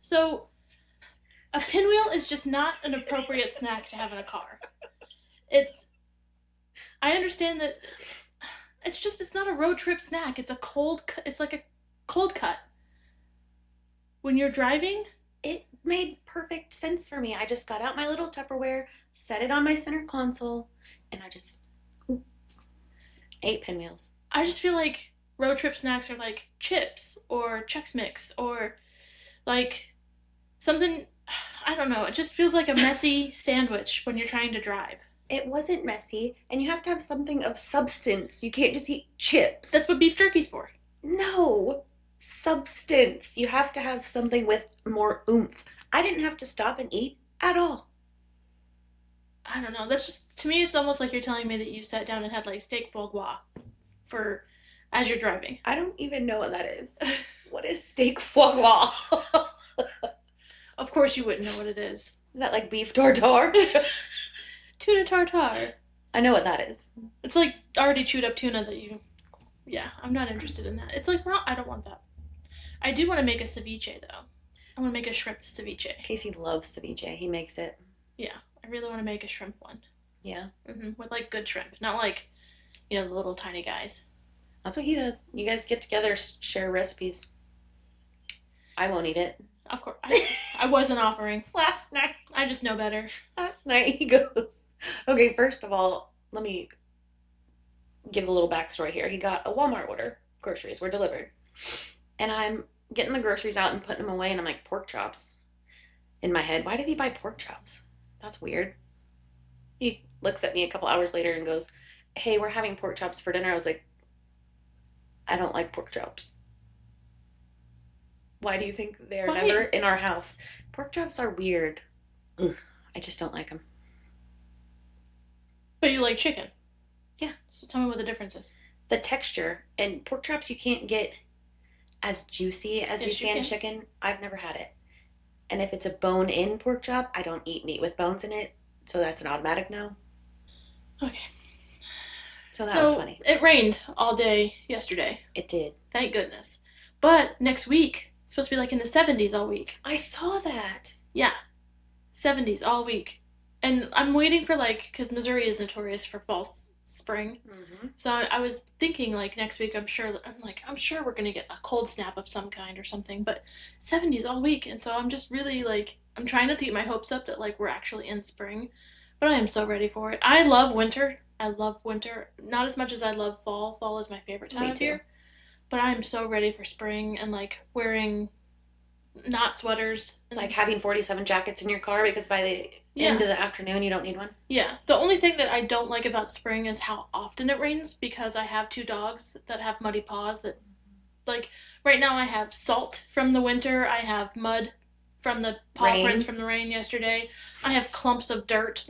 So, a pinwheel is just not an appropriate snack to have in a car. I understand that it's not a road trip snack. It's like a cold cut. When you're driving, It made perfect sense for me. I just got out my little Tupperware, set it on my center console, and I just ate pinwheels. I just feel like road trip snacks are like chips or Chex Mix or like something, I don't know. It just feels like a messy sandwich when you're trying to drive. It wasn't messy, and you have to have something of substance. You can't just eat chips. That's what beef jerky's for. No, substance. You have to have something with more oomph. I didn't have to stop and eat at all. I don't know. That's just, to me, it's almost like you're telling me that you sat down and had like steak foie gras for as you're driving. I don't even know what that is. What is steak foie gras? Of course you wouldn't know what it is. Is that like beef tartare? Tuna tartare. I know what that is. It's like already chewed up tuna that you... Yeah, I'm not interested in that. It's like raw. I don't want that. I do want to make a ceviche, though. I want to make a shrimp ceviche. Casey loves ceviche. He makes it. Yeah, I really want to make a shrimp one. Yeah. With like good shrimp. Not like, the little tiny guys. That's what he does. You guys get together, share recipes. I won't eat it. Of course. I wasn't offering. Last night. I just know better. Last night he goes, okay, first of all, let me give a little backstory here. He got a Walmart order. Groceries were delivered. And I'm getting the groceries out and putting them away, and I'm like, pork chops. In my head, why did he buy pork chops? That's weird. He looks at me a couple hours later and goes, hey, we're having pork chops for dinner. I was like, I don't like pork chops. Why do you think they're never in our house? Pork chops are weird. Ugh, I just don't like them. But you like chicken. Yeah. So tell me what the difference is. The texture. And pork chops you can't get as juicy as you can chicken. I've never had it. And if it's a bone-in pork chop, I don't eat meat with bones in it. So that's an automatic no. Okay. So that was funny. It rained all day yesterday. It did. Thank goodness. But next week, it's supposed to be like in the 70s all week. I saw that. Yeah. 70s all week. And I'm waiting for because Missouri is notorious for false spring. Mm-hmm. So I was thinking next week, I'm sure we're going to get a cold snap of some kind or something. But 70s all week. And so I'm just really I'm trying not to get my hopes up that we're actually in spring. But I am so ready for it. I love winter. Not as much as I love fall. Fall is my favorite time of year. But I'm so ready for spring and wearing not sweaters. And, having 47 jackets in your car because by the end of the afternoon you don't need one. Yeah. The only thing that I don't like about spring is how often it rains because I have 2 dogs that have muddy paws that right now I have salt from the winter. I have mud from the paw prints from the rain yesterday. I have clumps of dirt.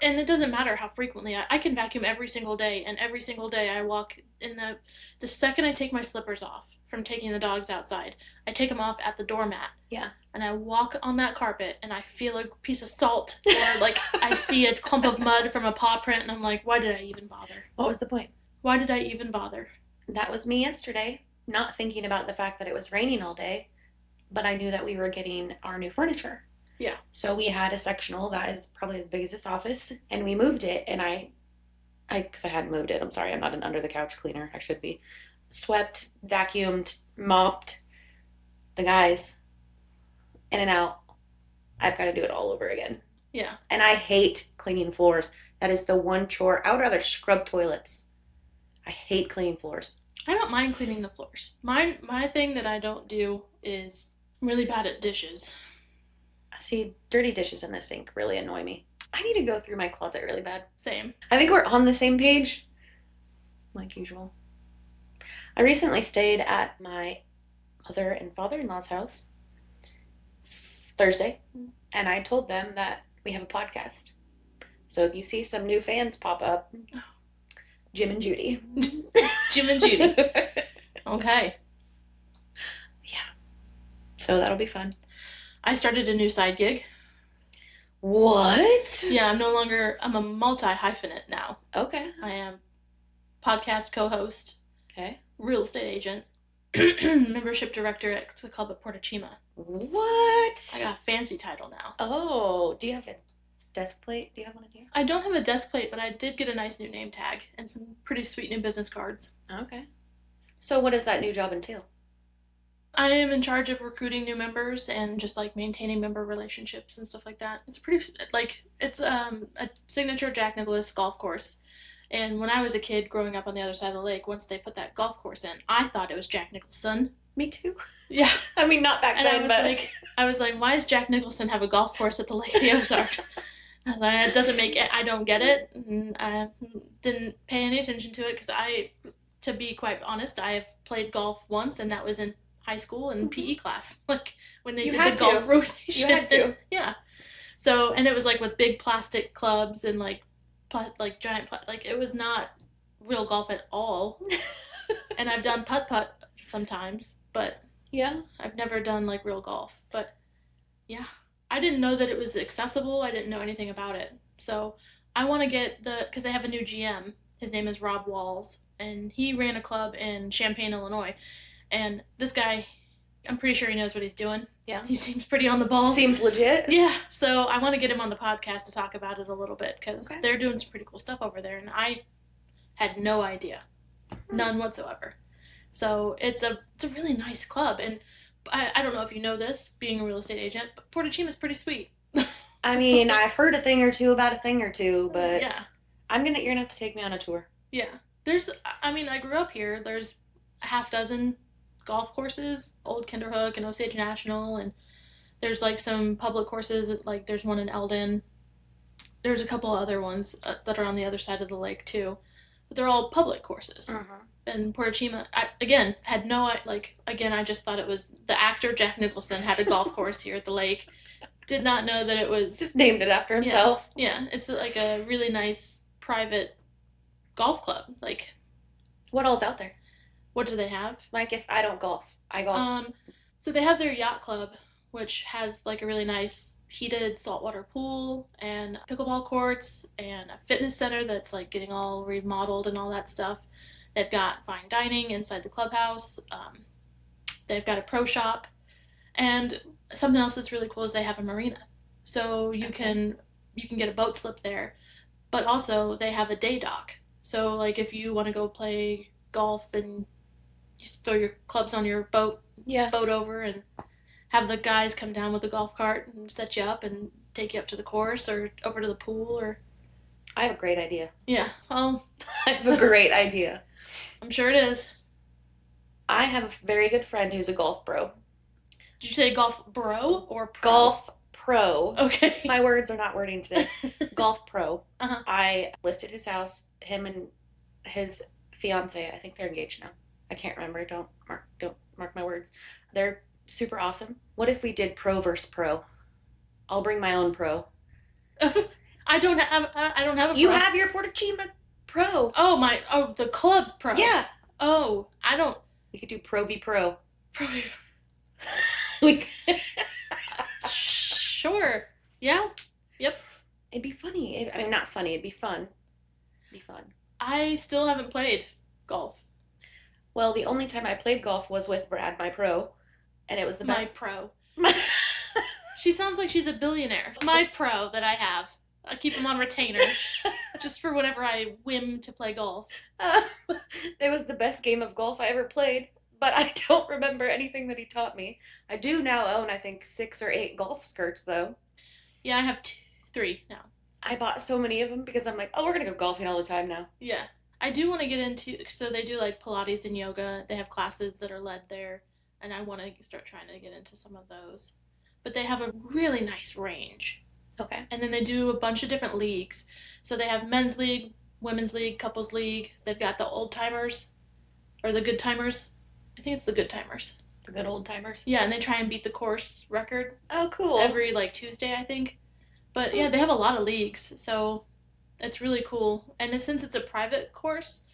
And it doesn't matter how frequently. I can vacuum every single day, and every single day I walk in the second I take my slippers off from taking the dogs outside, I take them off at the doormat. Yeah. And I walk on that carpet, and I feel a piece of salt, or I see a clump of mud from a paw print, and I'm like, why did I even bother? What was the point? Why did I even bother? That was me yesterday, not thinking about the fact that it was raining all day, but I knew that we were getting our new furniture. Yeah. So we had a sectional that is probably as big as this office, and we moved it, and because I hadn't moved it, I'm sorry, I'm not an under-the-couch cleaner, I should be, swept, vacuumed, mopped, the guys, in and out. I've got to do it all over again. Yeah. And I hate cleaning floors. That is the one chore. I would rather scrub toilets. I hate cleaning floors. I don't mind cleaning the floors. My thing that I don't do is I'm really bad at dishes. See, dirty dishes in the sink really annoy me. I need to go through my closet really bad. Same. I think we're on the same page, like usual. I recently stayed at my mother and father-in-law's house Thursday, and I told them that we have a podcast. So if you see some new fans pop up, Jim and Judy. Jim and Judy. Okay. Yeah. So that'll be fun. I started a new side gig. What? Yeah, I'm a multi-hyphenate now. Okay. I am podcast co-host. Okay. Real estate agent. Membership director at the club at Portachima. What? I got a fancy title now. Oh, do you have a desk plate? Do you have one in here? I don't have a desk plate, but I did get a nice new name tag and some pretty sweet new business cards. Okay. So what does that new job entail? I am in charge of recruiting new members and just like maintaining member relationships and stuff like that. It's pretty like it's a signature Jack Nicklaus golf course. And when I was a kid growing up on the other side of the lake, once they put that golf course in, I thought it was Jack Nicholson. Me too. Yeah. I mean, not back And then, but I was like, why does Jack Nicholson have a golf course at the Lake of the Ozarks? I was like, it doesn't make it. I don't get it. And I didn't pay any attention to it because to be quite honest, I have played golf once, and that was in high school in PE class, like when they did the golf rotation. You had to. Yeah. So, and it was like with big plastic clubs and like giant like it was not real golf at all. And I've done putt sometimes, but yeah, I've never done like real golf. But yeah, I didn't know that it was accessible. I didn't know anything about it. So I want to get because they have a new GM. His name is Rob Walls, and he ran a club in Champaign, Illinois. And this guy, I'm pretty sure he knows what he's doing. Yeah. He seems pretty on the ball. Seems legit. Yeah. So I want to get him on the podcast to talk about it a little bit because they're doing some pretty cool stuff over there. And I had no idea. None whatsoever. So it's a really nice club. And I don't know if you know this, being a real estate agent, but Portachima's pretty sweet. I mean, I've heard a thing or two about a thing or two, but yeah. you're going to have to take me on a tour. Yeah. I grew up here. There's a half dozen golf courses, Old Kinderhook and Osage National, and there's like some public courses, like there's one in Eldon. There's a couple other ones that are on the other side of the lake too, but they're all public courses. And Portachima, I just thought it was the actor Jack Nicholson had a golf course here at the lake. Did not know that it was just named it after himself. Yeah, it's like a really nice private golf club. Like, what all's out there? What do they have? Like, if I don't golf, I golf. So they have their yacht club, which has like a really nice heated saltwater pool and pickleball courts and a fitness center that's like getting all remodeled and all that stuff. They've got fine dining inside the clubhouse. They've got a pro shop, and something else that's really cool is they have a marina, so you can get a boat slip there, but also they have a day dock. So like if you want to go play golf and you throw your clubs on your boat over and have the guys come down with a golf cart and set you up and take you up to the course or over to the pool. Or I have a great idea. Yeah. I have a great idea. I'm sure it is. I have a very good friend who's a golf bro. Did you say golf bro or pro? Golf pro. Okay. My words are not wording today. Golf pro. Uh-huh. I listed his house, him and his fiance. I think they're engaged now. I can't remember. Don't mark my words. They're super awesome. What if we did pro versus pro? I'll bring my own pro. I don't have a pro. You have your Portachima pro. The club's pro. Yeah. Oh, I don't. We could do pro v pro. Pro v we Sure. Yeah. Yep. It'd be funny. I mean, not funny. It'd be fun. It'd be fun. I still haven't played golf. Well, the only time I played golf was with Brad, my pro, and it was the best. My pro. She sounds like she's a billionaire. My pro that I have. I keep him on retainer just for whenever I whim to play golf. It was the best game of golf I ever played, but I don't remember anything that he taught me. I do now own, I think, 6 or 8 golf skirts, though. Yeah, I have 3 now. I bought so many of them because I'm like, oh, we're going to go golfing all the time now. Yeah. I do want to get into, so they do like Pilates and yoga. They have classes that are led there, and I want to start trying to get into some of those. But they have a really nice range. Okay. And then they do a bunch of different leagues. So they have men's league, women's league, couples league. They've got the old timers, or the good timers. I think it's the good timers. The good old timers? Yeah, and they try and beat the course record. Oh, cool. Every like Tuesday, I think. But yeah, they have a lot of leagues, so it's really cool. And since it's a private course,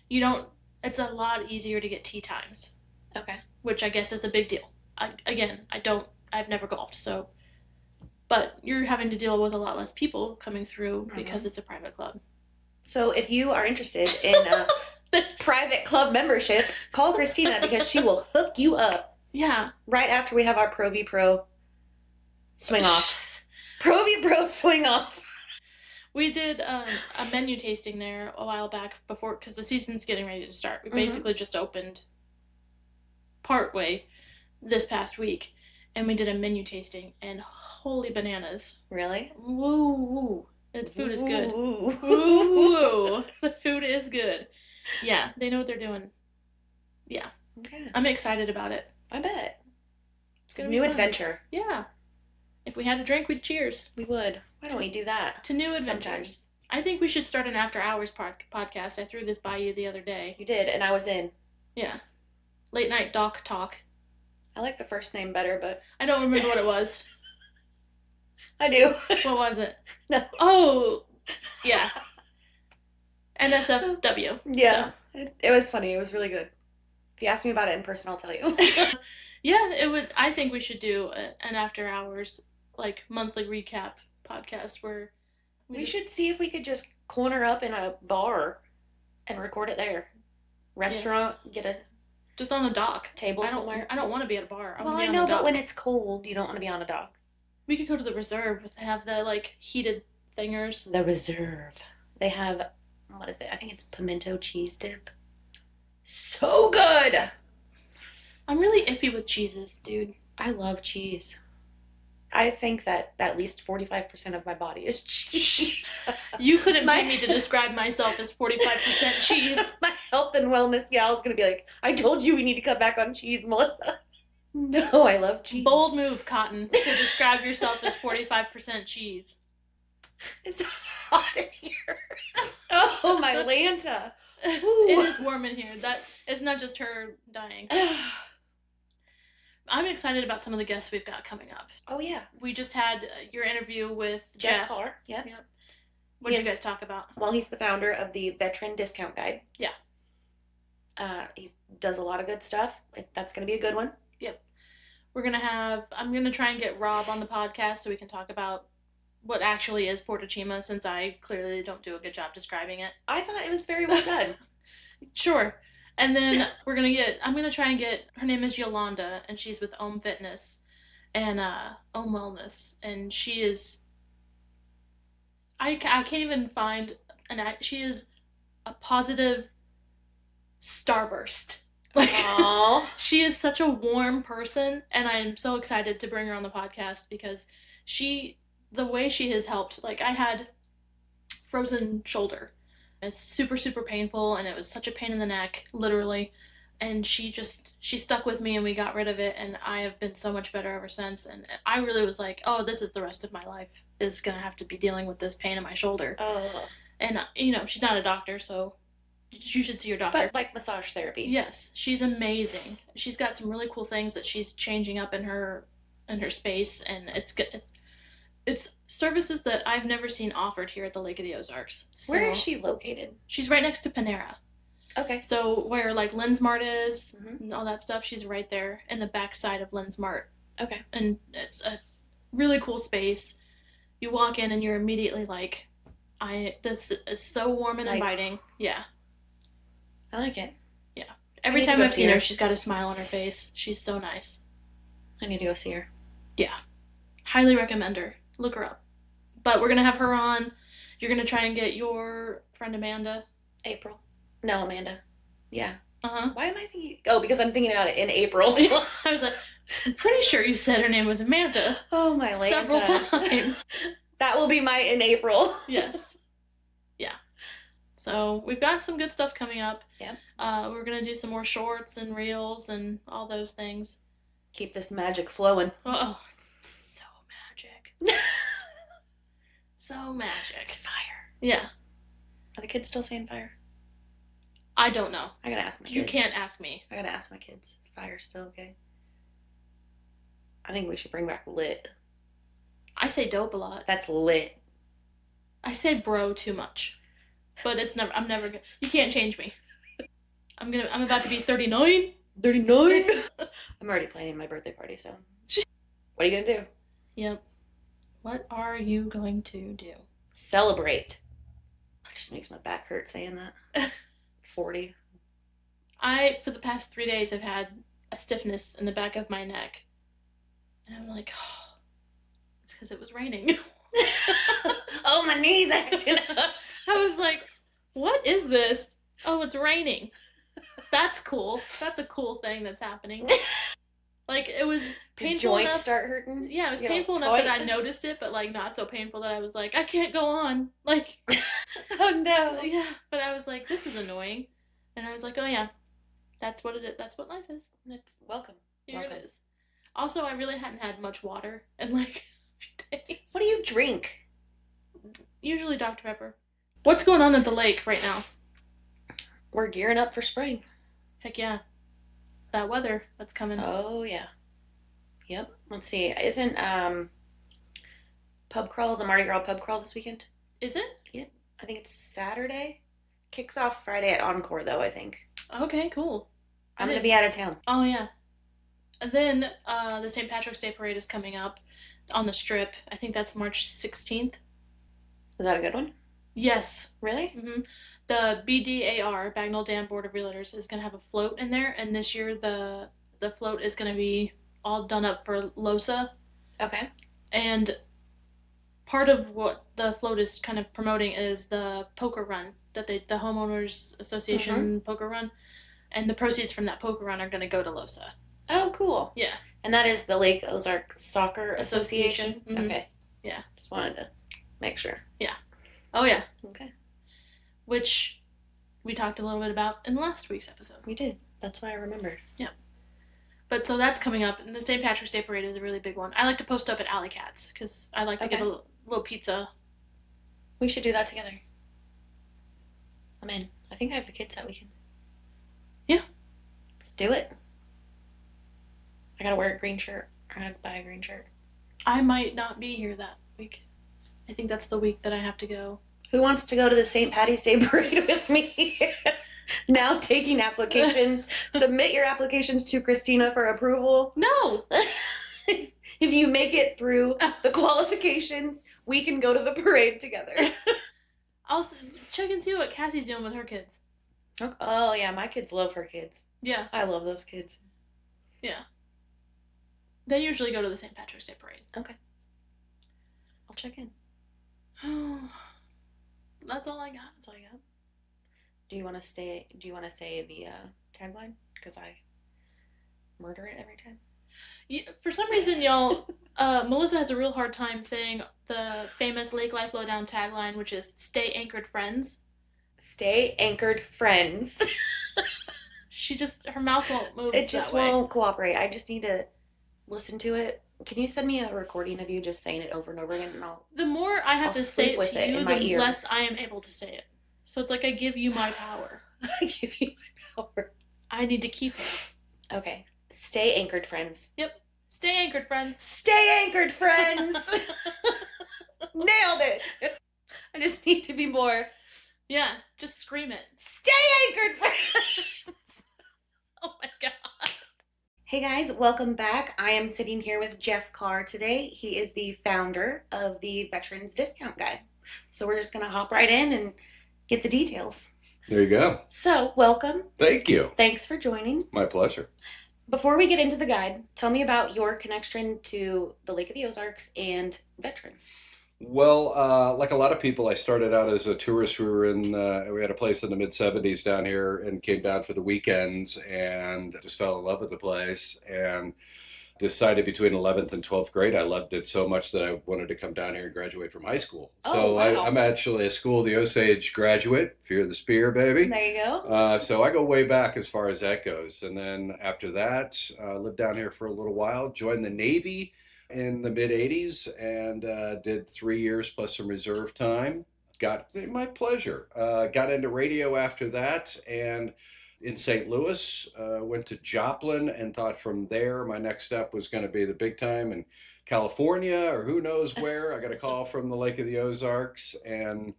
it's a lot easier to get tee times. Okay. Which I guess is a big deal. I've never golfed, so. But you're having to deal with a lot less people coming through because it's a private club. So if you are interested in a private club membership, call Christina because she will hook you up. Yeah. Right after we have our Pro V Pro swing off. Pro V Pro swing off. We did a menu tasting there a while back before, because the season's getting ready to start. We basically just opened part way this past week, and we did a menu tasting, and holy bananas. Really? Woo woo. The food is good. Woo. The food is good. Yeah, they know what they're doing. Yeah. Okay. I'm excited about it. I bet. It's gonna be be new fun. adventure. Yeah. If we had a drink, we'd cheers. We would. Why don't we do that? To new adventures. Sometimes. I think we should start an after hours podcast. I threw this by you the other day. You did, and I was in. Yeah. Late night doc talk. I like the first name better, but I don't remember what it was. I do. What was it? No. Oh, yeah. NSFW. Yeah. So. It was funny. It was really good. If you ask me about it in person, I'll tell you. Yeah, it would. I think we should do an after hours, like, monthly recap podcast where we should see if we could just corner up in a bar and record it there. Restaurant, get a just on a dock table somewhere. I don't want to be at a bar. I know, but when it's cold, you don't want to be on a dock. We could go to the Reserve. They have the, like, heated thingers. The Reserve. They have, what is it? I think it's pimento cheese dip. So good! I'm really iffy with cheeses, dude. I love cheese. I think that at least 45% of my body is cheese. You couldn't pay me to describe myself as 45% cheese. My health and wellness gal is going to be like, I told you we need to cut back on cheese, Melissa. No, I love cheese. Bold move, Cotton, to describe yourself as 45% cheese. It's hot in here. Oh, my Lanta. It is warm in here. That it's not just her dying. I'm excited about some of the guests we've got coming up. Oh, yeah. We just had your interview with Jeff Carr. Yep. What did you guys talk about? Well, he's the founder of the Veteran Discount Guide. Yeah. He does a lot of good stuff. That's going to be a good one. Yep. I'm going to try and get Rob on the podcast so we can talk about what actually is Portachima, since I clearly don't do a good job describing it. I thought it was very well done. Sure. And then I'm going to try and get, her name is Yolanda, and she's with Om Fitness and Om Wellness. And she is, I can't even find she is a positive starburst. Like, aww. She is such a warm person, and I'm so excited to bring her on the podcast because the way she has helped, like, I had frozen shoulder. It's super, super painful, and it was such a pain in the neck, literally. And she stuck with me, and we got rid of it, and I have been so much better ever since. And I really was like, oh, this is the rest of my life, is going to have to be dealing with this pain in my shoulder. Oh. And, she's not a doctor, so you should see your doctor. But like massage therapy. Yes, she's amazing. She's got some really cool things that she's changing up in her space, and it's good. It's services that I've never seen offered here at the Lake of the Ozarks. So, where is she located? She's right next to Panera. Okay. So where, like, Lensmart is and all that stuff, she's right there in the back side of Lensmart. Okay. And it's a really cool space. You walk in and you're immediately like, this is so warm and inviting. Yeah. I like it. Yeah. Every time I've seen her, she's got a smile on her face. She's so nice. I need to go see her. Yeah. Highly recommend her. Look her up. But we're going to have her on. You're going to try and get your friend Amanda. April. No, Amanda. Yeah. Uh-huh. Why am I thinking? Oh, because I'm thinking about it in April. I was like, I'm pretty sure you said her name was Amanda. Oh, my Lanta. Several times. That will be my in April. Yes. Yeah. So we've got some good stuff coming up. Yeah. We're going to do some more shorts and reels and all those things. Keep this magic flowing. Oh, it's so magic. So magic. It's fire. Yeah. Are the kids still saying fire? I don't know. I gotta ask my kids. You can't ask me. I gotta ask my kids. Fire's still okay? I think we should bring back lit. I say dope a lot. That's lit. I say bro too much. But I'm never gonna, you can't change me. I'm about to be 39. 39? I'm already planning my birthday party, so. What are you gonna do? Yep. What are you going to do? Celebrate. It just makes my back hurt saying that. 40. For the past 3 days, I've had a stiffness in the back of my neck. And I'm like, oh, it's because it was raining. Oh, my knees acting up. I was like, what is this? Oh, it's raining. That's cool. That's a cool thing that's happening. Like, it was painful Joints enough. start hurting. Yeah, it was painful enough that I noticed it, but like not so painful that I was like, I can't go on. Like, oh no. yeah, but I was like, this is annoying. And I was like, oh yeah, that's what it is. That's what life is. That's welcome. Here it is. Also, I really hadn't had much water in like a few days. What do you drink? Usually Dr. Pepper. What's going on at the lake right now? We're gearing up for spring. Heck yeah. That weather that's coming. Oh yeah. Yep. Let's see. Isn't pub crawl, the Mardi Gras pub crawl this weekend? Is it? Yep. I think it's Saturday. Kicks off Friday at Encore though, I think. Okay, cool. I'm gonna be out of town. Oh yeah. And then the St. Patrick's Day parade is coming up on the Strip. I think that's March 16th. Is that a good one? Yes. Really? Mm-hmm. The BDAR, Bagnell Dam Board of Realtors, is going to have a float in there, and this year the float is going to be all done up for LOSA. Okay. And part of what the float is kind of promoting is the poker run that the homeowners association poker run, and the proceeds from that poker run are going to go to LOSA. Oh, cool. Yeah. And that is the Lake Ozarks Soccer Association. Mm-hmm. Okay. Yeah. Just wanted to make sure. Yeah. Oh yeah. Okay. Which we talked a little bit about in last week's episode. We did. That's why I remembered. Yeah. But so that's coming up, and the St. Patrick's Day parade is a really big one. I like to post up at Alley Cats because I like to get a little pizza. We should do that together. I'm in. I think I have the kids that weekend. Yeah. Let's do it. I gotta wear a green shirt. I gotta buy a green shirt. I might not be here that week. I think that's the week that I have to go. Who wants to go to the St. Patty's Day parade with me? Now taking applications. Submit your applications to Christina for approval. No! If you make it through the qualifications, we can go to the parade together. I'll check and see what Cassie's doing with her kids. Okay. Oh, yeah, my kids love her kids. Yeah. I love those kids. Yeah. They usually go to the St. Patrick's Day parade. Okay. I'll check in. That's all I got. That's all I got. Do you want to say the tagline? Because I murder it every time. Yeah, for some reason, y'all, Melissa has a real hard time saying the famous Lake Life Lowdown tagline, which is "Stay anchored, friends." Stay anchored, friends. Her mouth won't move. It just won't cooperate. I just need to listen to it. Can you send me a recording of you just saying it over and over again? And the more I have to say it to you, the ear. less I am able to say it. So it's like I give you my power. I give you my power. I need to keep it. Okay. Stay anchored, friends. Yep. Stay anchored, friends. Stay anchored, friends. Nailed it. I just need to be more. Yeah, just scream it. Stay anchored, friends. Oh my god. Hey guys, welcome back. I am sitting here with Jeff Carr today. He is the founder of the Veterans Discount Guide. So we're just going to hop right in and get the details. There you go. So, welcome. Thank you. Thanks for joining. My pleasure. Before we get into the guide, tell me about your connection to the Lake of the Ozarks and veterans. Well, like a lot of people, I started out as a tourist. We had a place in the mid-70s down here and came down for the weekends and just fell in love with the place and decided between 11th and 12th grade, I loved it so much that I wanted to come down here and graduate from high school. Oh, wow. I'm actually a School of the Osage graduate, Fear the Spear, baby. There you go. So I go way back as far as that goes. And then after that, lived down here for a little while, joined the Navy in the mid 80s and did 3 years plus some reserve time. Got my pleasure. Got into radio after that and in St. Louis, went to Joplin and thought from there my next step was going to be the big time in California or who knows where. I got a call from the Lake of the Ozarks and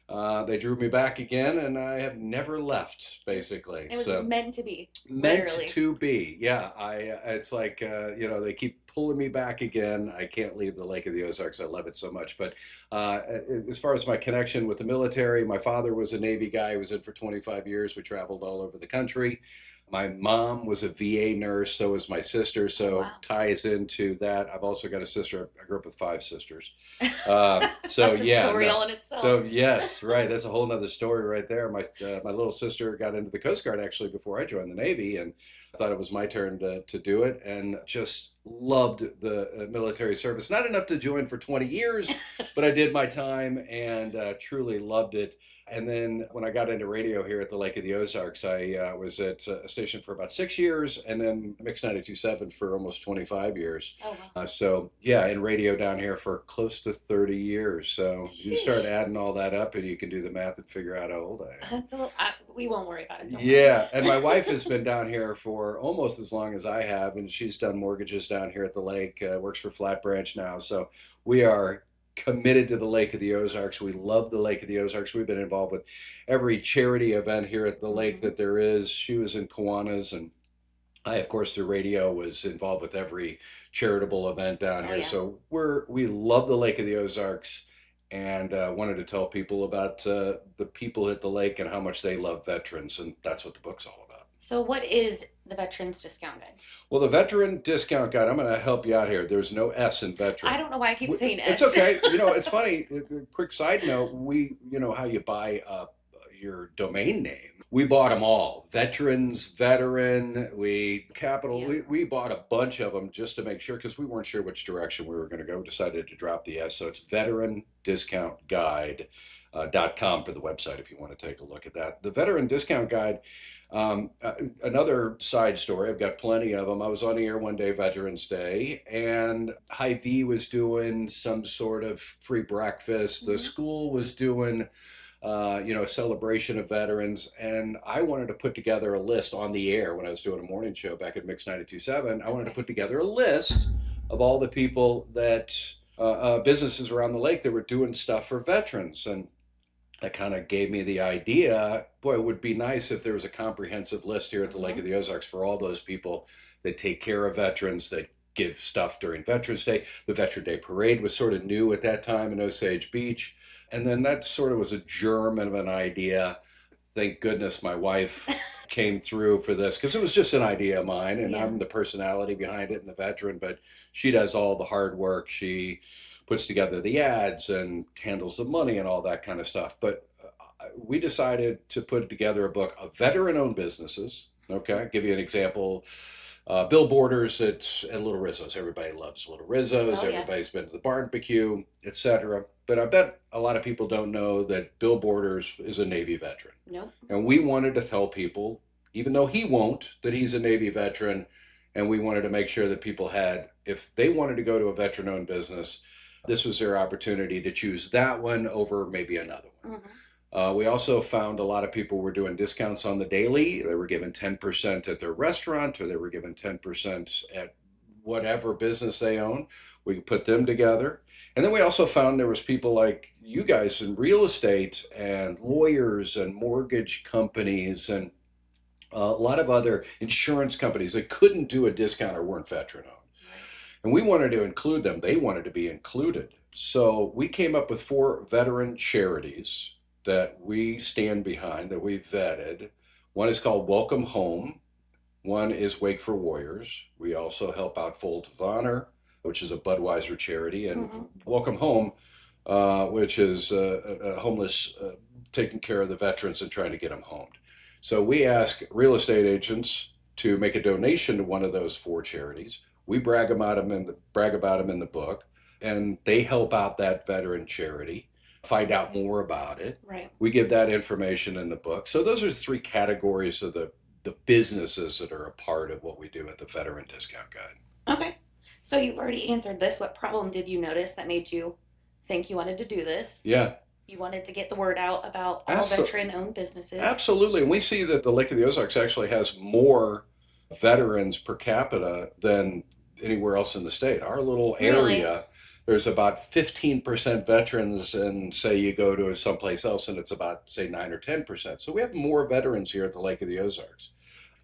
they drew me back again and I have never left basically. It was meant to be. Meant literally. to be. Yeah. It's like, they keep pulling me back again. I can't leave the Lake of the Ozarks. I love it so much. But as far as my connection with the military, my father was a Navy guy. He was in for 25 years. We traveled all over the country. My mom was a VA nurse, so was my sister, Oh, so wow. ties into that. I've also got a sister. I grew up with 5 sisters. So That's a yeah, story no. all in itself. So yes, right. That's a whole nother story right there. My little sister got into the Coast Guard actually before I joined the Navy, and I thought it was my turn to do it, and just loved the military service. Not enough to join for 20 years, but I did my time and truly loved it. And then when I got into radio here at the Lake of the Ozarks, I was at a station for about 6 years, and then Mix 92.7 for almost 25 years. Oh, wow. So yeah, in radio down here for close to 30 years. So you start Sheesh. adding all that up, and you can do the math and figure out how old I am. That's a little, we won't worry about it. Don't worry. Yeah, and my wife has been down here for almost as long as I have, and she's done mortgages down here at the lake. Works for Flat Branch now, so we are committed to the Lake of the Ozarks. We love the Lake of the Ozarks. We've been involved with every charity event here at the lake that there is. She was in Kiwanis, and I, of course, through radio was involved with every charitable event down Oh, here. yeah. So we love the Lake of the Ozarks, and wanted to tell people about the people at the lake and how much they love veterans, and that's what the book's all about. So, what is the Veterans Discount Guide? Well, the Veteran Discount Guide, I'm going to help you out here. There's no S in veteran. I don't know why I keep saying It's S. okay. It's funny. Quick side note: how you buy your domain name. We bought them all. Veterans, veteran, capital. Yeah. We bought a bunch of them just to make sure because we weren't sure which direction we were going to go. Decided to drop the S, so it's Veteran Discount Guide. .com for the website if you want to take a look at that. The Veteran Discount Guide, another side story, I've got plenty of them. I was on the air one day, Veterans Day, and Hy-Vee was doing some sort of free breakfast. The school was doing a celebration of veterans, and I wanted to put together a list on the air when I was doing a morning show back at Mix 92.7. I wanted to put together a list of all the people that businesses around the lake that were doing stuff for veterans, and that kind of gave me the idea, boy, it would be nice if there was a comprehensive list here at the Lake of the Ozarks for all those people that take care of veterans, that give stuff during Veterans Day. The Veteran Day Parade was sort of new at that time in Osage Beach. And then that sort of was a germ of an idea. Thank goodness my wife came through for this because it was just an idea of mine, and I'm the personality behind it and the veteran, but she does all the hard work. She puts together the ads and handles the money and all that kind of stuff. But we decided to put together a book of veteran-owned businesses. Okay, I'll give you an example. Billboarders at Little Rizzo's. Everybody loves Little Rizzo's. Oh, yeah. Everybody's been to the barbecue, etc. But I bet a lot of people don't know that Bill Borders is a Navy veteran. Nope. And we wanted to tell people, even though he won't, that he's a Navy veteran. And we wanted to make sure that people had, if they wanted to go to a veteran-owned business, this was their opportunity to choose that one over maybe another one. We also found a lot of people were doing discounts on the daily. They were given 10% at their restaurant, or they were given 10% at whatever business they own. We could put them together. And then we also found there was people like you guys in real estate and lawyers and mortgage companies and a lot of other insurance companies that couldn't do a discount or weren't veteran owned. And we wanted to include them. They wanted to be included. So we came up with 4 veteran charities that we stand behind, that we vetted. One is called Welcome Home. One is Wake for Warriors. We also help out Fold of Honor, which is a Budweiser charity, and Welcome Home, which is a homeless, taking care of the veterans and trying to get them homed. So we ask real estate agents to make a donation to one of those 4 charities. We brag about them in the book, and they help out that veteran charity. Find out more about it. Right. We give that information in the book. So those are 3 categories of the businesses that are a part of what we do at the Veteran Discount Guide. Okay. So you've already answered this. What problem did you notice that made you think you wanted to do this? Yeah. You wanted to get the word out about all veteran-owned businesses. Absolutely. And we see that the Lake of the Ozarks actually has more veterans per capita than anywhere else in the state. Our little area, there's about 15% veterans, and say you go to someplace else and it's about, say, 9 or 10%. So we have more veterans here at the Lake of the Ozarks.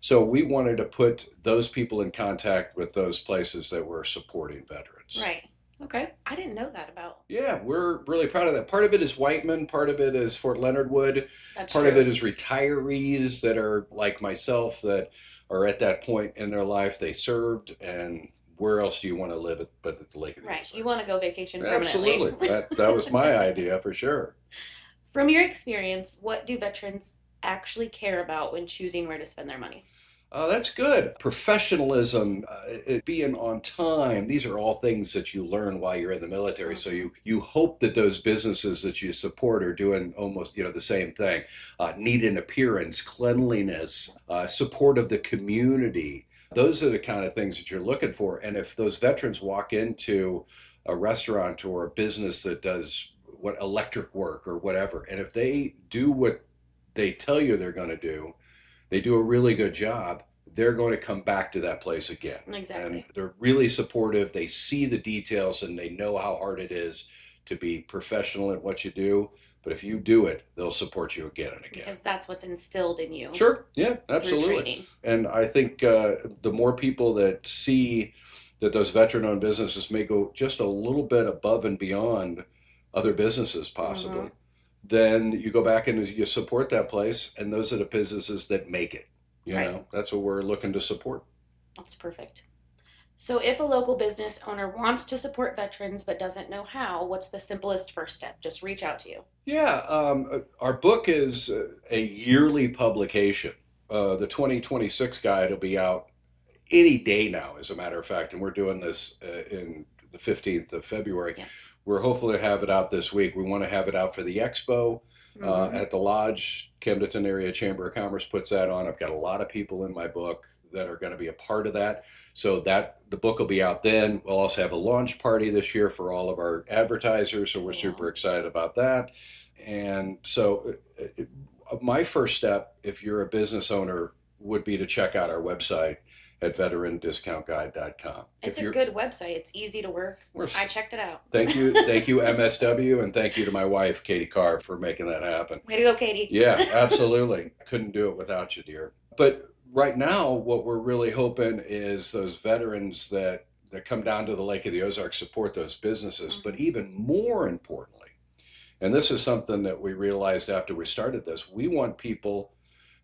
So we wanted to put those people in contact with those places that were supporting veterans. Right. Okay. I didn't know that about. Yeah, we're really proud of that. Part of it is Whiteman, part of it is Fort Leonard Wood, That's part true. of it is retirees that are like myself that are at that point in their life they served, and where else do you want to live but at the Lake of the Right. Ozarks? You want to go vacation permanently. Absolutely. That was my idea for sure. From your experience, what do veterans actually care about when choosing where to spend their money? That's good. Professionalism, being on time. These are all things that you learn while you're in the military. So Mm-hmm. you hope that those businesses that you support are doing almost the same thing. Neat in appearance, cleanliness, support of the community. Those are the kind of things that you're looking for. And if those veterans walk into a restaurant or a business that does what electric work or whatever, and if they do what they tell you they're going to do, they do a really good job, they're going to come back to that place again. And Exactly. they're really supportive. They see the details and they know how hard it is to be professional at what you do. But if you do it, they'll support you again and again. Because that's what's instilled in you Sure. Yeah, through absolutely. training. And I think the more people that see that those veteran owned businesses may go just a little bit above and beyond other businesses, Mm-hmm. possibly, then you go back and you support that place, and those are the businesses that make it. Right. That's what we're looking to support. That's perfect. So, if a local business owner wants to support veterans but doesn't know how, what's the simplest first step? Just reach out to you. Yeah, our book is a yearly publication. The 2026 guide will be out any day now, as a matter of fact, and we're doing this in the 15th of February. Yeah. We're hopefully to have it out this week. We want to have it out for the expo Mm-hmm. at the Lodge. Camden Area Chamber of Commerce puts that on. I've got a lot of people in my book that are going to be a part of that. So that the book will be out then. We'll also have a launch party this year for all of our advertisers. So we're super excited about that. And so my first step, if you're a business owner, would be to check out our website at veterandiscountguide.com. It's a good website. It's easy to work. I checked it out. Thank you, MSW, and thank you to my wife, Katie Carr, for making that happen. Way to go, Katie. Yeah, absolutely. Couldn't do it without you, dear. But right now, what we're really hoping is those veterans that come down to the Lake of the Ozarks support those businesses, but even more importantly, and this is something that we realized after we started this, we want people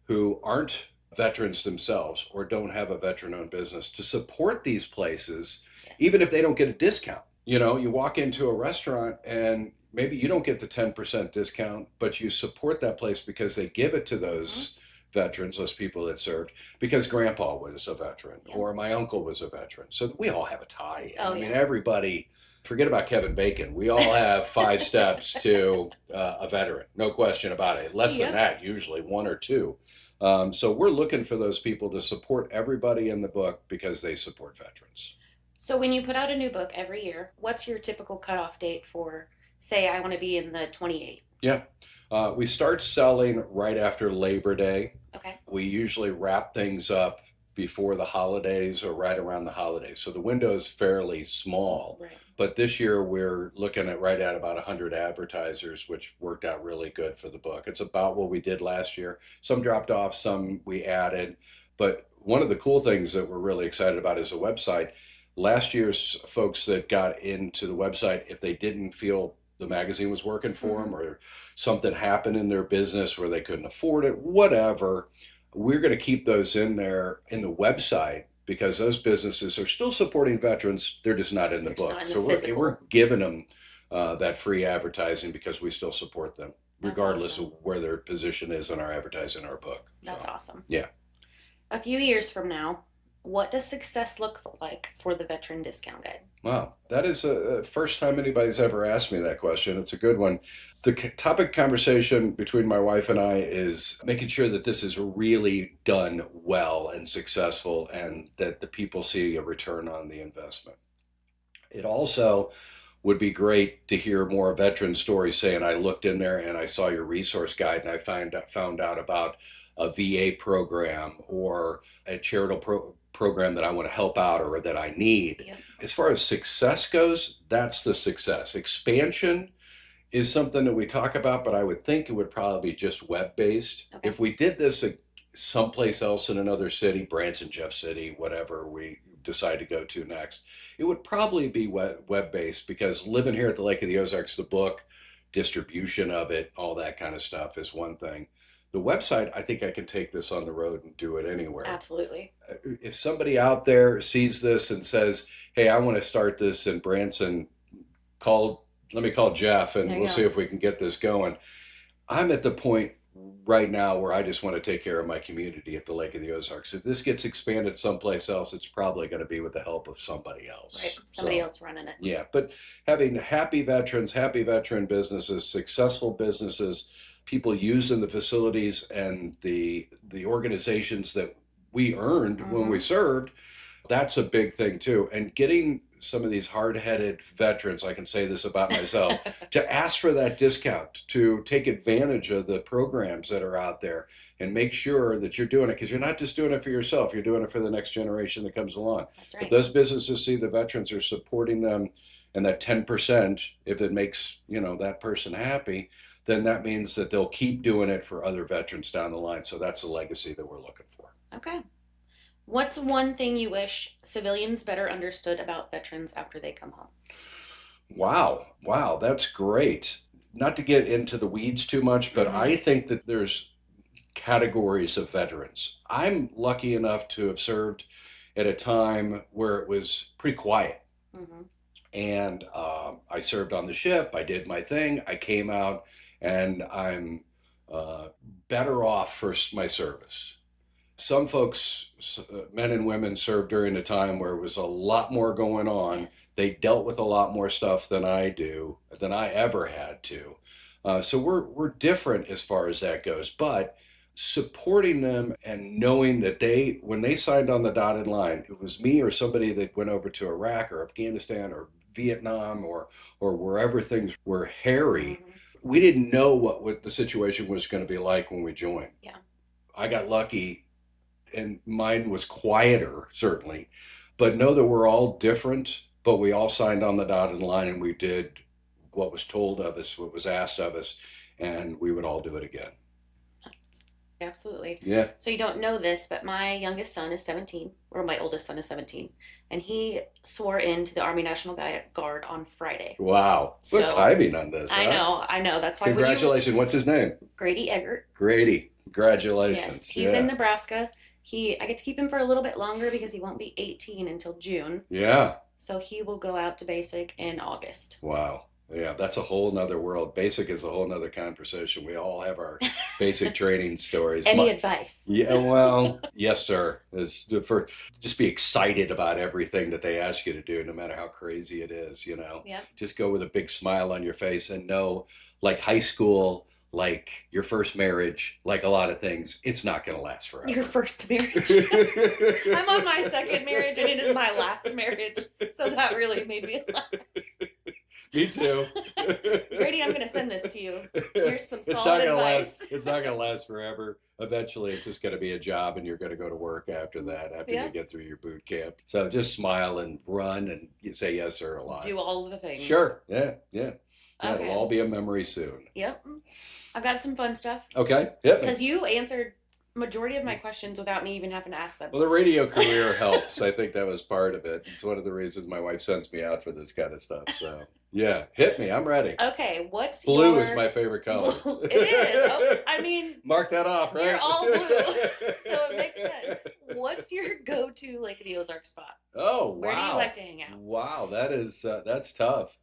who aren't veterans themselves or don't have a veteran owned business to support these places, even if they don't get a discount. You walk into a restaurant and maybe you don't get the 10% discount, but you support that place because they give it to those veterans, those people that served, because grandpa was a veteran or my uncle was a veteran. So we all have a tie in. I mean, everybody, forget about Kevin Bacon. We all have 5 steps to a veteran, no question about it. Less than that, usually 1 or 2. So we're looking for those people to support everybody in the book because they support veterans. So when you put out a new book every year, what's your typical cutoff date for, say, I want to be in the 28? Yeah. We start selling right after Labor Day. Okay. We usually wrap things up before the holidays or right around the holidays. So the window is fairly small. Right. But this year we're looking at right at about 100 advertisers, which worked out really good for the book. It's about what we did last year. Some dropped off, some we added. But one of the cool things that we're really excited about is the website. Last year's folks that got into the website, if they didn't feel the magazine was working for them or something happened in their business where they couldn't afford it, whatever, we're going to keep those in there in the website because those businesses are still supporting veterans. They're just not in the book. So we're giving them that free advertising because we still support them, regardless of where their position is in our advertising, our book. That's awesome. Yeah. A few years from now, what does success look like for the Veteran Discount Guide? Wow, that is the first time anybody's ever asked me that question. It's a good one. The topic conversation between my wife and I is making sure that this is really done well and successful and that the people see a return on the investment. It also would be great to hear more veteran stories saying, I looked in there and I saw your resource guide and I found out about a VA program or a charitable program that I want to help out or that I need. Yep. As far as success goes, that's the success. Expansion is something that we talk about, but I would think it would probably be just web-based. Okay. If we did this someplace else in another city, Branson, Jeff City, whatever we decide to go to next, it would probably be web-based because living here at the Lake of the Ozarks, the book, distribution of it, all that kind of stuff is one thing. The website, I think I can take this on the road and do it anywhere. Absolutely. If somebody out there sees this and says, "Hey, I want to start this in Branson," call let me call Jeff and There you we'll see go. if we can get this going. I'm at the point right now where I just want to take care of my community at the Lake of the Ozarks. If this gets expanded someplace else, it's probably going to be with the help of somebody Right. else. Somebody So, else running it. yeah, but having happy veterans, happy veteran businesses, successful businesses, people using the facilities and the organizations that we earned when we Mm-hmm. served, that's a big thing too. And getting some of these hard-headed veterans, I can say this about myself, to ask for that discount, to take advantage of the programs that are out there and make sure that you're doing it because you're not just doing it for yourself, you're doing it for the next generation that comes along. That's If right. those businesses see the veterans are supporting them and that 10%, if it makes, that person happy, then that means that they'll keep doing it for other veterans down the line. So that's the legacy that we're looking for. Okay. What's one thing you wish civilians better understood about veterans after they come home? Wow. Wow. That's great. Not to get into the weeds too much, but Mm-hmm. I think that there's categories of veterans. I'm lucky enough to have served at a time where it was pretty quiet. Mm-hmm. And I served on the ship. I did my thing. I came out and I'm uh, better off for my service. Some folks, men and women, served during a time where it was a lot more going on. Yes. They dealt with a lot more stuff than I do, than I ever had to. So we're different as far as that goes. But supporting them and knowing that when they signed on the dotted line, it was me or somebody that went over to Iraq or Afghanistan or Vietnam or wherever things were hairy. Mm-hmm. We didn't know what the situation was going to be like when we joined. Yeah. I got lucky and mine was quieter, certainly. But know that we're all different, but we all signed on the dotted line and we did what was told of us, what was asked of us, and we would all do it again. Absolutely. Yeah. So you don't know this, but my youngest son is 17, or my oldest son is 17, and he swore into the Army National Guard on Friday. Wow. So What timing on this, I huh? know. That's why Congratulations. What's his name? Grady Eggert. Grady. Congratulations. Yes, he's in Nebraska. I get to keep him for a little bit longer because he won't be 18 until June. Yeah. So he will go out to basic in August. Wow. Yeah, that's a whole nother world. Basic is a whole nother conversation. We all have our basic training stories. Any advice? Yeah, well, yes, sir. Just be excited about everything that they ask you to do, no matter how crazy it is, Yep. Just go with a big smile on your face and know, like high school, like your first marriage, like a lot of things, it's not going to last forever. Your first marriage. I'm on my second marriage and it is my last marriage. So that really made me laugh. Me too. Grady, I'm going to send this to you. Here's some It's solid not gonna advice. last. It's not gonna last forever. Eventually, it's just gonna be a job, and you're gonna go to work after that. After Yeah. you get through your boot camp, so just smile and run and you say yes sir a lot. Do all of the things. Sure. Yeah. Yeah. Okay. It'll all be a memory soon. Yep. I've got some fun stuff. Okay. Yep. Because you answered majority of my questions without me even having to ask them. Well, the radio career helps. I think that was part of it. It's one of the reasons my wife sends me out for this kind of stuff. So yeah, hit me. I'm ready. Okay, what's Blue your... is my favorite color. It is. Oh, I mean, mark that off, right? you're all blue, so it makes sense. What's your go-to Lake of the Ozarks spot? Oh, wow. Where do you like to hang out? Wow, that's tough.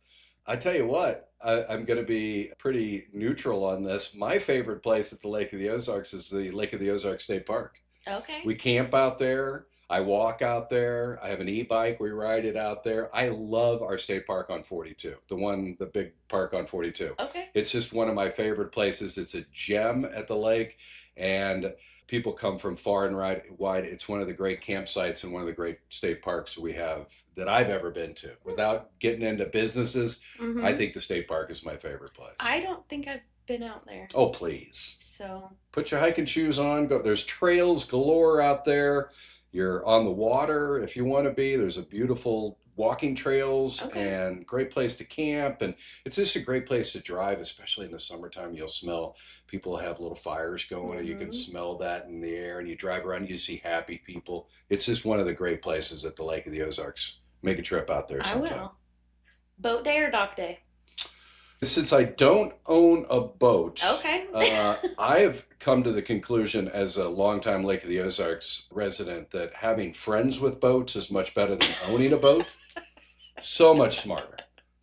I tell you what, I'm going to be pretty neutral on this. My favorite place at the Lake of the Ozarks is the Lake of the Ozarks State Park. Okay. We camp out there. I walk out there. I have an e-bike. We ride it out there. I love our state park on 42, the big park on 42. Okay. It's just one of my favorite places. It's a gem at the lake, and people come from far and wide. It's one of the great campsites and one of the great state parks we have that I've ever been to. Without getting into businesses, Mm-hmm. I think the state park is my favorite place. I don't think I've been out there. Oh, please. So. Put your hiking shoes on. Go. There's trails galore out there. You're on the water if you want to be. There's a beautiful walking trails and great place to camp. And it's just a great place to drive, especially in the summertime. You'll smell people have little fires going and you can smell that in the air, and you drive around, you see happy people. It's just one of the great places at the Lake of the Ozarks. Make a trip out there sometime. I will. Boat day or dock day? Since I don't own a boat, Okay. I have come to the conclusion as a longtime Lake of the Ozarks resident that having friends with boats is much better than owning a boat. So much smarter.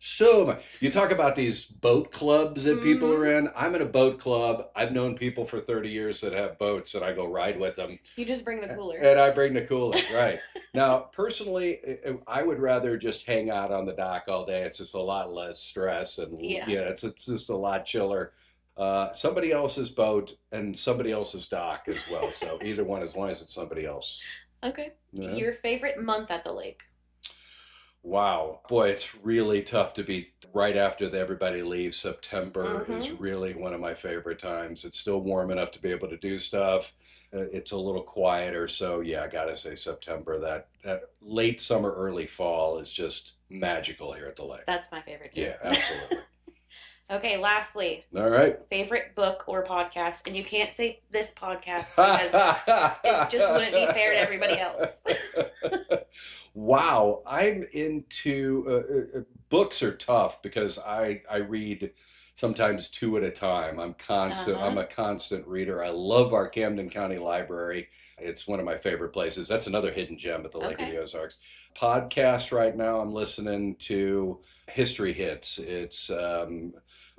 So much. You talk about these boat clubs that people are in. I'm in a boat club. I've known people for 30 years that have boats, and I go ride with them. You just bring the cooler. And I bring the cooler, right. Now, personally, I would rather just hang out on the dock all day. It's just a lot less stress, and Yeah. it's just a lot chiller. Somebody else's boat and somebody else's dock as well. So either one, as long as it's somebody else. Okay. Yeah. Your favorite month at the lake? Wow, boy, it's really tough to beat right after everybody leaves. September is Mhm. really one of my favorite times. It's still warm enough to be able to do stuff. It's a little quieter, so yeah, I gotta say September. That late summer, early fall is just magical here at the lake. That's my favorite too. Yeah, absolutely. Okay, lastly, All right. favorite book or podcast, and you can't say this podcast because it just wouldn't be fair to everybody else. Wow, I'm into books are tough because I read sometimes two at a time. I'm constant. I'm a constant reader. I love our Camden County Library. It's one of my favorite places. That's another hidden gem at the Lake of the Ozarks. Podcast right now. I'm listening to History Hits. It's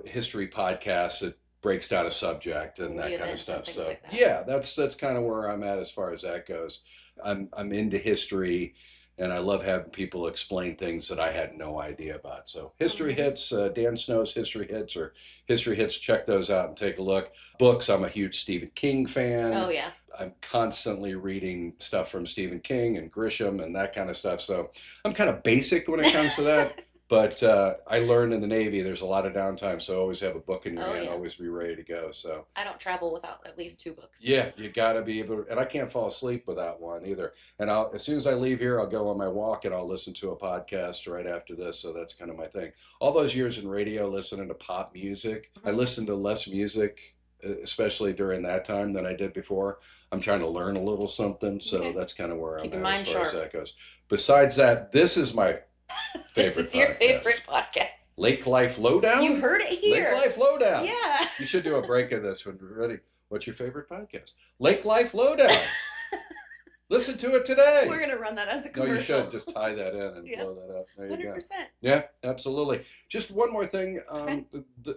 history podcast that breaks down a subject and that kind of stuff. So like that. yeah, that's kind of where I'm at as far as that goes. I'm into history, and I love having people explain things that I had no idea about. So History Hits, Dan Snow's History Hits or History Hits, check those out and take a look. Books, I'm a huge Stephen King fan. Oh yeah. I'm constantly reading stuff from Stephen King and Grisham and that kind of stuff. So I'm kind of basic when it comes to that. But I learned in the Navy there's a lot of downtime, so always have a book in your hand, always be ready to go. So I don't travel without at least 2 books. yeah, you got to be able to, and I can't fall asleep without one either. And as soon as I leave here, I'll go on my walk and I'll listen to a podcast right after this. So that's kind of my thing. All those years in radio, listening to pop music, I listened to less music, especially during that time than I did before. I'm trying to learn a little something, so that's kind of where I'm at as far as that goes. Besides that, this is my favorite This is your favorite podcast. Lake Life Lowdown? You heard it here. Lake Life Lowdown. Yeah. You should do a break of this when we're ready. What's your favorite podcast? Lake Life Lowdown. Listen to it today. We're going to run that as a commercial. No, you should just tie that in and blow that up. There you 100%. go. Yeah, absolutely. Just one more thing.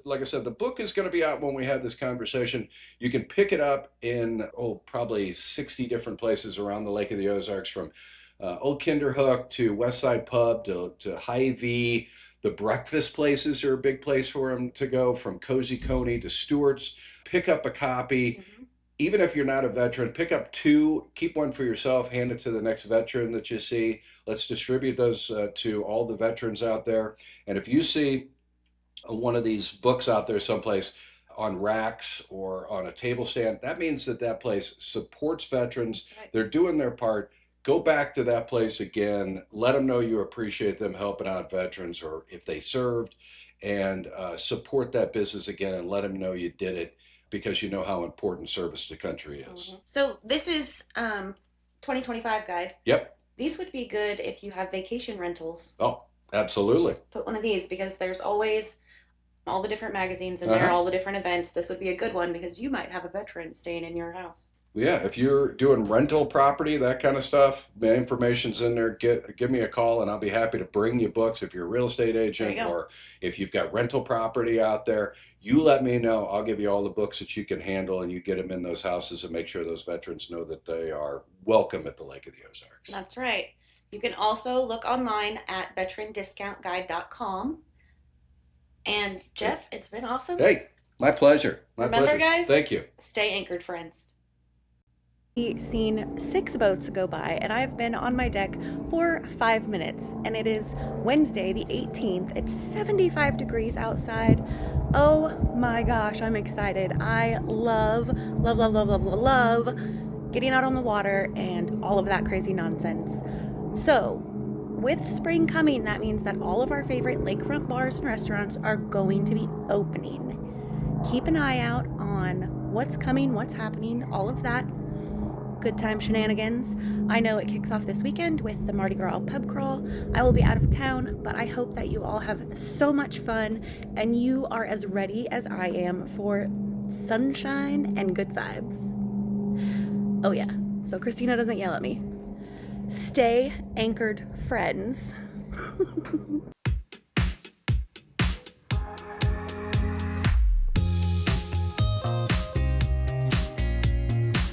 Like I said, the book is going to be out when we have this conversation. You can pick it up in, probably 60 different places around the Lake of the Ozarks, from Old Kinderhook to Westside Pub to Hy-Vee. The breakfast places are a big place for them to go, from Cozy Coney to Stewart's. Pick up a copy. Even if you're not a veteran, pick up 2, keep one for yourself, hand it to the next veteran that you see. Let's distribute those to all the veterans out there. And if you see one of these books out there someplace on racks or on a table stand, that means that place supports veterans. Right. They're doing their part. Go back to that place again. Let them know you appreciate them helping out veterans, or if they served, and support that business again and let them know you did it, because you know how important service to country is. So this is 2025 guide. Yep. These would be good if you have vacation rentals. Oh, absolutely. Put one of these, because there's always all the different magazines in there, all the different events. This would be a good one because you might have a veteran staying in your house. Yeah, if you're doing rental property, that kind of stuff, the information's in there. Give me a call and I'll be happy to bring you books. If you're a real estate agent, or if you've got rental property out there, you let me know. I'll give you all the books that you can handle, and you get them in those houses and make sure those veterans know that they are welcome at the Lake of the Ozarks. That's right. You can also look online at veterandiscountguide.com. And Jeff, it's been awesome. Hey, my pleasure. Remember, guys? Thank you. Stay anchored, friends. Seen 6 boats go by, and I've been on my deck for 5 minutes, and it is Wednesday the 18th. It's 75 degrees outside. Oh my gosh, I'm excited. I love getting out on the water and all of that crazy nonsense. So with spring coming, that means that all of our favorite lakefront bars and restaurants are going to be opening. Keep an eye out on what's coming, what's happening, all of that. good time shenanigans. I know it kicks off this weekend with the Mardi Gras pub crawl. I will be out of town, but I hope that you all have so much fun and you are as ready as I am for sunshine and good vibes. Oh yeah, so Christina doesn't yell at me. Stay anchored, friends.